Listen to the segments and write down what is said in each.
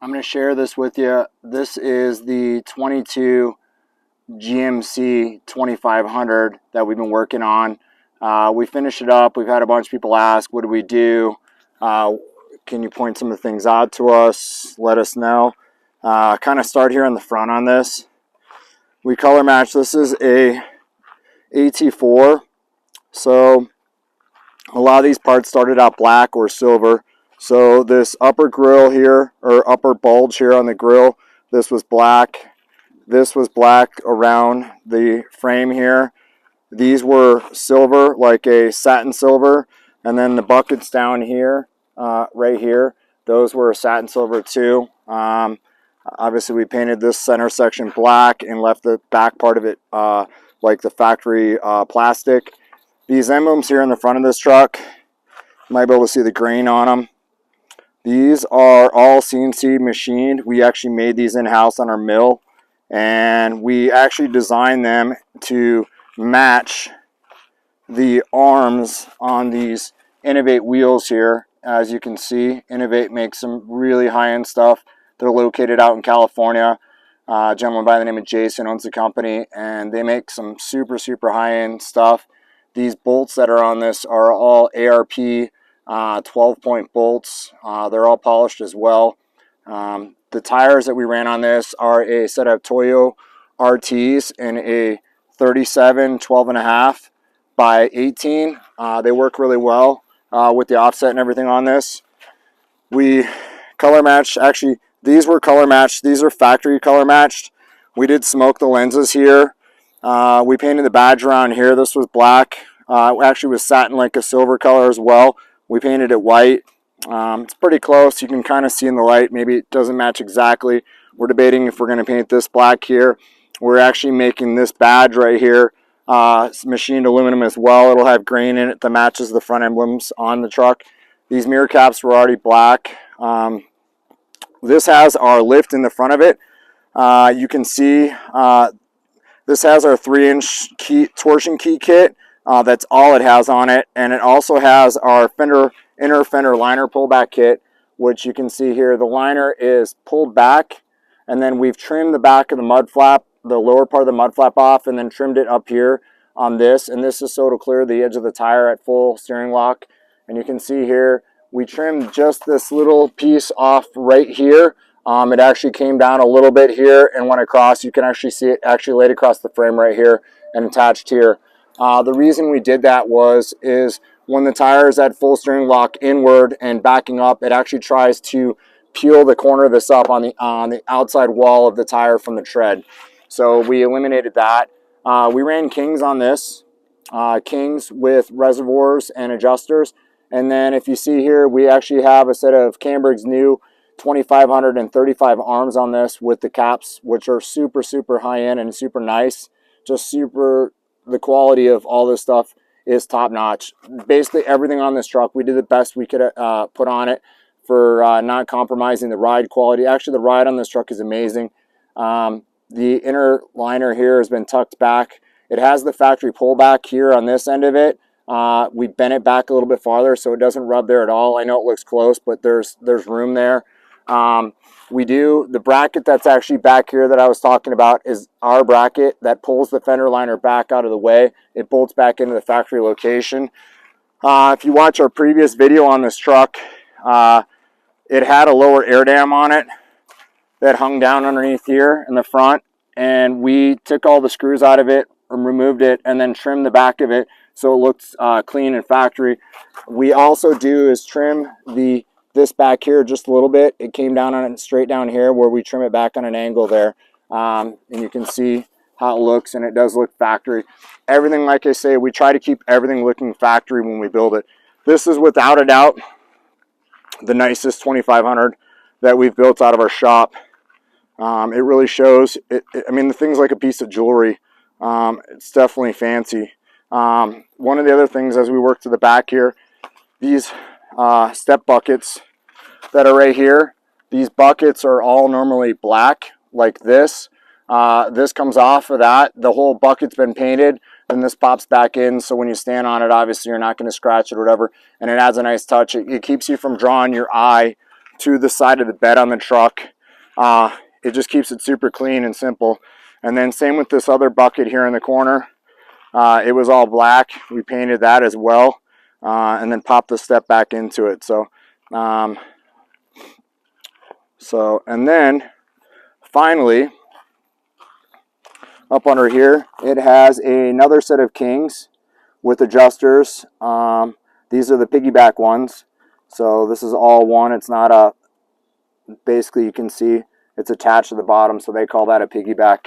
I'm going to share this with you. This is the 22 GMC 2500 that we've been working on. We finished it up. We've had a bunch of people ask, what do we do? Can you point some of the things out to us? Let us know. Kind of start here in the front on this. We color match. This is a AT4. So a lot of these parts started out black or silver. So this upper grill here, or upper bulge here on the grill, this was black. This was black around the frame here. These were silver, like a satin silver. And then the buckets down here, right here, those were satin silver too. Obviously we painted this center section black and left the back part of it like the factory plastic. These emblems here in the front of this truck, you might be able to see the grain on them. These are all CNC machined. We actually made these in-house on our mill, and we actually designed them to match the arms on these Innovate wheels here. As you can see, Innovate makes some really high-end stuff. They're located out in California. A gentleman by the name of Jason owns the company, and they make some super high-end stuff. These bolts that are on this are all ARP 12-point bolts. They're all polished as well. The tires that we ran on this are a set of Toyo RTs in a 37 12.5 by 18. They work really well with the offset and everything on this. We color matched. Actually, these were color matched. These are factory color matched. We did smoke the lenses here. We painted the badge around here. This was black. Actually was satin like a silver color as well. We painted it white. It's pretty close. You can kind of see in the light. Maybe it doesn't match exactly. We're debating if we're going to paint this black here. We're actually making this badge right here machined aluminum as well. It'll have grain in it that matches the front emblems on the truck. These mirror caps were already black. This has our lift in the front of it. You can see this has our 3-inch torsion key kit. That's all it has on it, and it also has our inner fender liner pullback kit, which you can see here. The liner is pulled back, and then we've trimmed the back of the mud flap, the lower part of the mud flap off, and then trimmed it up here on this, and this is so it'll clear the edge of the tire at full steering lock. And you can see here we trimmed just this little piece off right here. It actually came down a little bit here and went across. You can actually see it actually laid across the frame right here and attached here. The reason we did that is when the tire is at full steering lock inward and backing up, it actually tries to peel the corner of this up on the outside wall of the tire from the tread. So we eliminated that. We ran Kings on this, Kings with reservoirs and adjusters. And then if you see here, we actually have a set of Camberg's new 2535 arms on this with the caps, which are super high end and super nice. Just super. The quality of all this stuff is top notch. Basically everything on this truck, we did the best we could put on it for not compromising the ride quality. Actually, the ride on this truck is amazing. The inner liner here has been tucked back. It has the factory pullback here on this end of it. We bent it back a little bit farther so it doesn't rub there at all. I know it looks close, but there's room there. We do the bracket that's actually back here that I was talking about is our bracket that pulls the fender liner back out of the way. It bolts back into the factory location. If you watch our previous video on this truck, it had a lower air dam on it that hung down underneath here in the front, and we took all the screws out of it and removed it and then trimmed the back of it so it looks clean and factory. We also do is trim this back here just a little bit. It came down on it straight down here where we trim it back on an angle there. And you can see how it looks, and it does look factory. Everything, like I say, we try to keep everything looking factory when we build it. This is without a doubt the nicest 2500 that we've built out of our shop. It really shows. I mean, the thing's like a piece of jewelry. It's definitely fancy. One of the other things as we work to the back here, these step buckets that are right here, these buckets are all normally black like this. This comes off of that. The whole bucket's been painted, and this pops back in, so when you stand on it, obviously you're not going to scratch it or whatever, and it adds a nice touch. It keeps you from drawing your eye to the side of the bed on the truck. It just keeps it super clean and simple. And then same with this other bucket here in the corner. It was all black. We painted that as well, and then popped the step back into it. So, and then finally, up under here, it has another set of Kings with adjusters. These are the Piggyback ones. So this is all one. It's not a, basically you can see it's attached to the bottom, so they call that a Piggyback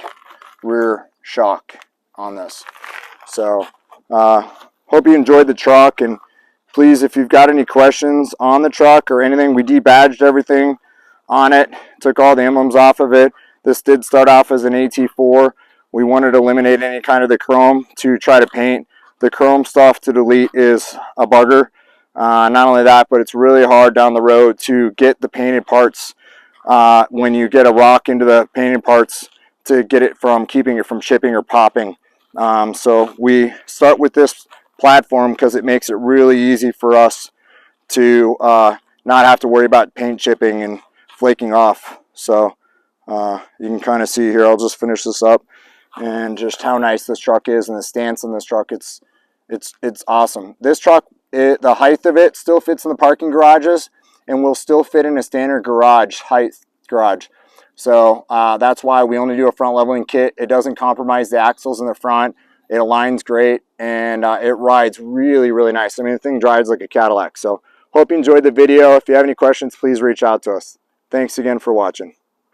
rear shock on this. So hope you enjoyed the truck, and please, if you've got any questions on the truck or anything, we debadged everything on it, took all the emblems off of it. This did start off as an AT4. We wanted to eliminate any kind of the chrome to try to paint. The chrome stuff to delete is a bugger. Not only that, but it's really hard down the road to get the painted parts when you get a rock into the painted parts, to get it from keeping it from chipping or popping. So we start with this platform because it makes it really easy for us to not have to worry about paint chipping and flaking off. So you can kind of see here, I'll just finish this up, and just how nice this truck is, and the stance on this truck, it's awesome. This truck, the height of it still fits in the parking garages and will still fit in a standard garage height garage. So that's why we only do a front leveling kit. It doesn't compromise the axles in the front. It aligns great, and it rides really, really nice. I mean, the thing drives like a Cadillac. So hope you enjoyed the video. If you have any questions, please reach out to us. Thanks again for watching.